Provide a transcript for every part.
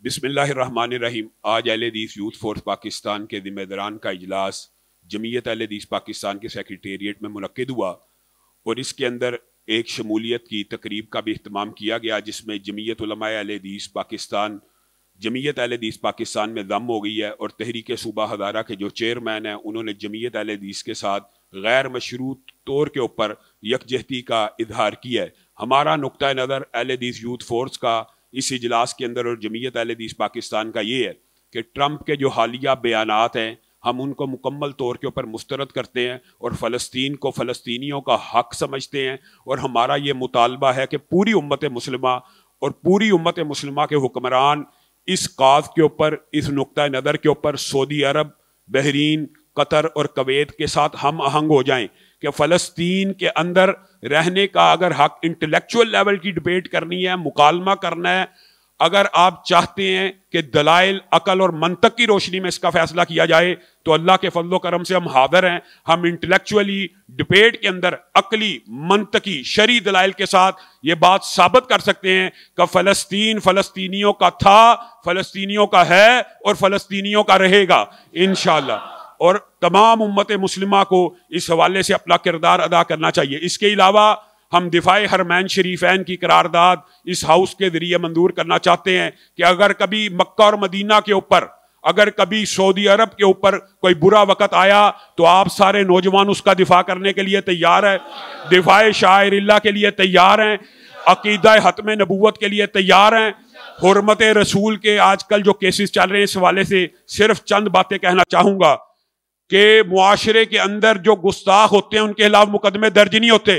बिस्मिल्लाह रहमान रहीम। आज अहले हदीस यूथ फोर्स पाकिस्तान के ज़िम्मेदारान का इजलास जमीयत अहले हदीस पाकिस्तान के सेक्रेटेरिएट में मुनक्किद हुआ और इसके अंदर एक शमूलियत की तकरीब का भी इह्तमाम किया गया, जिसमें जमीयत उलमाए अहले हदीस पाकिस्तान जमीयत अहले हदीस पाकिस्तान में दम हो गई है और तहरीक सूबा हज़ारा के जो चेयरमैन हैं उन्होंने जमीयत अहले हदीस के साथ गैर मशरूत तौर के ऊपर यकजहती का इजहार किया है। हमारा नुक्ता नज़र अहले हदीस यूथ फोर्स का इस इजलास के अंदर और जमीयत अहले हदीस पाकिस्तान का ये है कि ट्रंप के जो हालिया बयानात हैं हम उनको मुकम्मल तौर के ऊपर मुस्तरद करते हैं और फ़लस्तीन को फ़लस्तीनियों का हक समझते हैं। और हमारा ये मुतालबा है कि पूरी उम्मत मुस्लिमा और पूरी उम्मत मुस्लिमा के हुक्मरान इस काज के ऊपर, इस नुक्ता नज़र के ऊपर सऊदी अरब, बहरीन, कतर और कुवैत के साथ हम आहंग हो जाएं कि फ़लस्तीन के अंदर रहने का अगर हक इंटेलेक्चुअल लेवल की डिबेट करनी है, मुकालमा करना है, अगर आप चाहते हैं कि दलाइल, अकल और मंतक की रोशनी में इसका फैसला किया जाए तो अल्लाह के फजलो करम से हम हाज़िर हैं। हम इंटेलेक्चुअली डिबेट के अंदर अकली, मंतकी, शरई दलाइल के साथ ये बात साबित कर सकते हैं कि फ़लस्तीन फ़लस्तीनियों का था, फ़लस्तीनियों का है और फ़लस्तीनियों का रहेगा इंशाअल्लाह। और तमाम उम्मत मुस्लिमा को इस हवाले से अपना किरदार अदा करना चाहिए। इसके अलावा हम दिफाए हरमैन शरीफैन की करारदाद इस हाउस के जरिए मंजूर करना चाहते हैं कि अगर कभी मक्का और मदीना के ऊपर, अगर कभी सऊदी अरब के ऊपर कोई बुरा वक़्त आया तो आप सारे नौजवान उसका दिफा करने के लिए तैयार हैं, दिफाए शाइरिल्लाह के लिए तैयार हैं, अकीदा हतम नबूवत के लिए तैयार हैं। हुर्मत रसूल के आजकल जो केसेस चल रहे हैं, इस हवाले से सिर्फ चंद बातें कहना चाहूँगा कि मुआशरे के अंदर जो गुस्ताख होते हैं उनके खिलाफ मुकदमे दर्ज नहीं होते।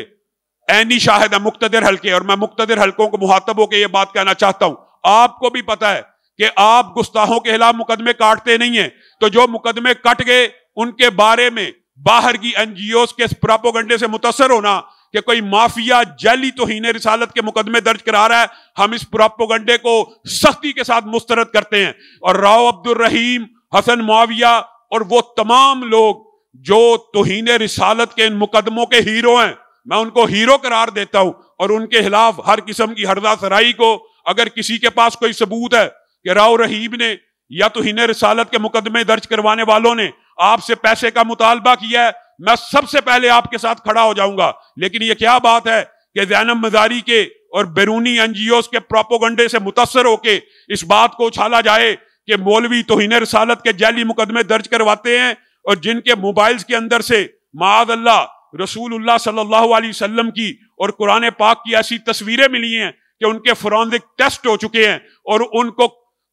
ऐनी शाहिद है मुक्तदिर हल्के, और मैं मुक्तदिर हल्कों को मुहातब होकर यह बात कहना चाहता हूं, आपको भी पता है कि आप गुस्ताखों के खिलाफ मुकदमे काटते नहीं हैं, तो जो मुकदमे कट गए उनके बारे में बाहर की एनजीओ के प्रोपेगेंडे से मुतासर होना कि कोई माफिया जाली तौहीन रिसालत के मुकदमे दर्ज करा रहा है, हम इस प्रोपेगेंडे को सख्ती के साथ मुस्तरद करते हैं। और राव अब्दुल रहीम, हसन मुआविया और वो तमाम लोग जो तौहीन रिसालत के इन मुकदमों के हीरो हैं, मैं उनको हीरो करार देता हूं। और उनके खिलाफ हर किस्म की हरदा सराई को, अगर किसी के पास कोई सबूत है कि राव रहीम ने या तौहीन रिसालत के मुकदमे दर्ज करवाने वालों ने आपसे पैसे का मुतालबा किया है, मैं सबसे पहले आपके साथ खड़ा हो जाऊंगा। लेकिन ये क्या बात है कि ज़ैनब मज़ारी के और बैरूनी एनजीओ के प्रोपेगेंडे से मुतासर होके इस बात को उछाला जाए कि मौलवी तौहीन रिसालत के जाली मुकदमे दर्ज करवाते हैं और जिनके मोबाइल्स के अंदर से माअज़ल्लाह रसूलुल्लाह सल्लल्लाहु अलैहि वसल्लम की और कुरान पाक की ऐसी तस्वीरें मिली हैं कि उनके फोरेंसिक टेस्ट हो चुके हैं और उनको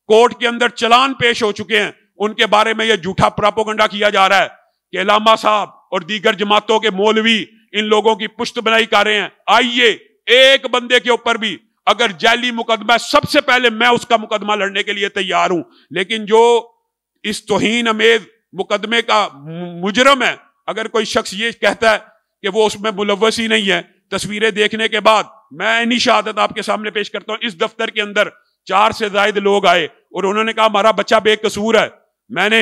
कोर्ट के अंदर चलान पेश हो चुके हैं। उनके बारे में यह झूठा प्रोपेगेंडा किया जा रहा है कि अल्लामा साहब और दीगर जमातों के मौलवी इन लोगों की पुश्त बनाई कर रहे हैं। आइए, एक बंदे के ऊपर भी अगर जाली मुकदमा, सबसे पहले मैं उसका मुकदमा लड़ने के लिए तैयार हूं। लेकिन जो इस तौहीन अमेज मुकदमे का मुजरम है, अगर कोई शख्स ये कहता है कि वो उसमें मुलव्वस ही नहीं है, तस्वीरें देखने के बाद मैं इन्हीं शहादत आपके सामने पेश करता हूं। इस दफ्तर के अंदर 4 से ज्यादा लोग आए और उन्होंने कहा हमारा बच्चा बेकसूर है। मैंने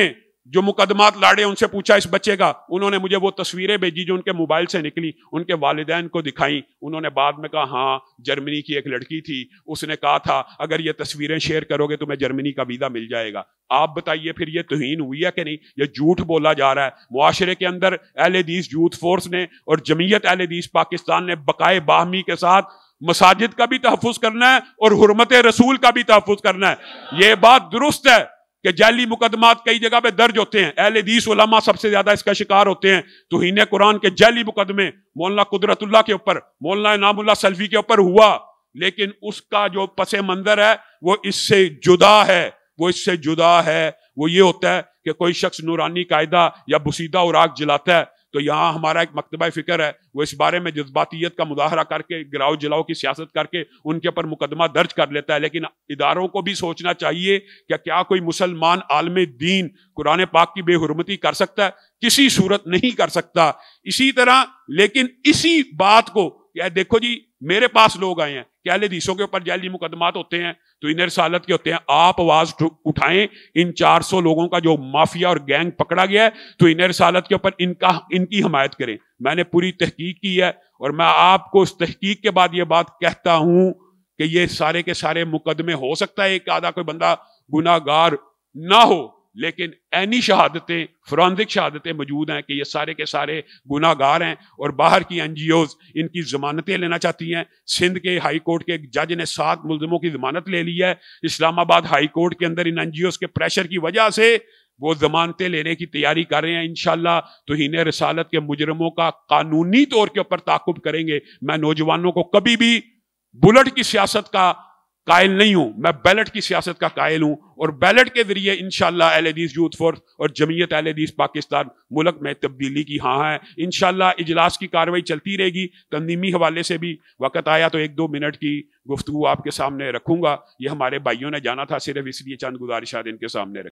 जो मुकदमात लाड़े उनसे पूछा इस बच्चे का, उन्होंने मुझे वो तस्वीरें भेजी जो उनके मोबाइल से निकली, उनके वालिदैन को दिखाई। उन्होंने बाद में कहा हाँ, जर्मनी की एक लड़की थी, उसने कहा था अगर ये तस्वीरें शेयर करोगे तो मैं जर्मनी का वीजा मिल जाएगा। आप बताइए फिर ये तौहीन हुई है कि नहीं? ये झूठ बोला जा रहा है। मुआशरे के अंदर अहले हदीस यूथ फोर्स ने और जमीयत अहले हदीस पाकिस्तान ने बकाए बाहमी के साथ मसाजिद का भी तहफ़्फ़ुज़ करना है और हुर्मत रसूल का भी तहफ़्फ़ुज़ करना है। ये बात दुरुस्त है कि जाली मुकदमात कई जगह पे दर्ज होते हैं, अहले हदीस उलमा सबसे ज्यादा इसका शिकार होते हैं। तौहीन कुरान के जाली मुकदमे मौलाना कुदरतुल्लाह के ऊपर, मौलाना इनामुल्लाह सल्फी के ऊपर हुआ, लेकिन उसका जो पसे मंजर है वो इससे जुदा है। वो इससे जुदा है, वो ये होता है कि कोई शख्स नूरानी कायदा या बुसीदा उराक जलाता है तो यहाँ हमारा एक मकतबा फिक्र है, वो इस बारे में जज्बातियत का मुजाहरा करके, गिराव जलाओ की सियासत करके उनके ऊपर मुकदमा दर्ज कर लेता है। लेकिन इदारों को भी सोचना चाहिए कि क्या कोई मुसलमान आलमे दीन कुरान पाक की बेहुरमती कर सकता है? किसी सूरत नहीं कर सकता। इसी तरह, लेकिन इसी बात को क्या देखो जी, मेरे पास लोग आए हैं कि अहले हदीसों के ऊपर जाली मुकदमात होते हैं, तो इन रिसालत के होते हैं। आप आवाज उठाएं, इन 400 लोगों का जो माफिया और गैंग पकड़ा गया है, तो इन रिसालत के ऊपर इनकी हमायत करें। मैंने पूरी तहकीक की है और मैं आपको उस तहकीक के बाद ये बात कहता हूं कि ये सारे के सारे मुकदमे, हो सकता है एक आधा कोई बंदा गुनाहगार ना हो, लेकिन ऐनी शहादतें, फॉरेंसिक शहादतें मौजूद हैं कि ये सारे के सारे गुनाहगार हैं और बाहर की एनजीओज इनकी जमानतें लेना चाहती हैं। सिंध के हाई कोर्ट के एक जज ने 7 मुलजमों की जमानत ले ली है। इस्लामाबाद हाई कोर्ट के अंदर इन एनजीओज के प्रेशर की वजह से वो जमानतें लेने की तैयारी कर रहे हैं। इंशाल्लाह तौहीन रिसालत के मुजरमों का कानूनी तौर के ऊपर ताकुब करेंगे। मैं नौजवानों को कभी भी बुलेट की सियासत का कायल नहीं हूं, मैं बैलेट की सियासत का कायल हूं, और बैलेट के जरिए इंशाल्लाह अहले हदीस यूथ फोर्स और जमीयत अहले हदीस पाकिस्तान मुल्क में तब्दीली की हाँ है। इंशाल्लाह इजलास की कार्रवाई चलती रहेगी। तंजीमी हवाले से भी वक्त आया तो 1-2 मिनट की गुफ्तगू आपके सामने रखूंगा। ये हमारे भाइयों ने जाना था, सिर्फ इसलिए चंद गुजारिशात इनके सामने रखी।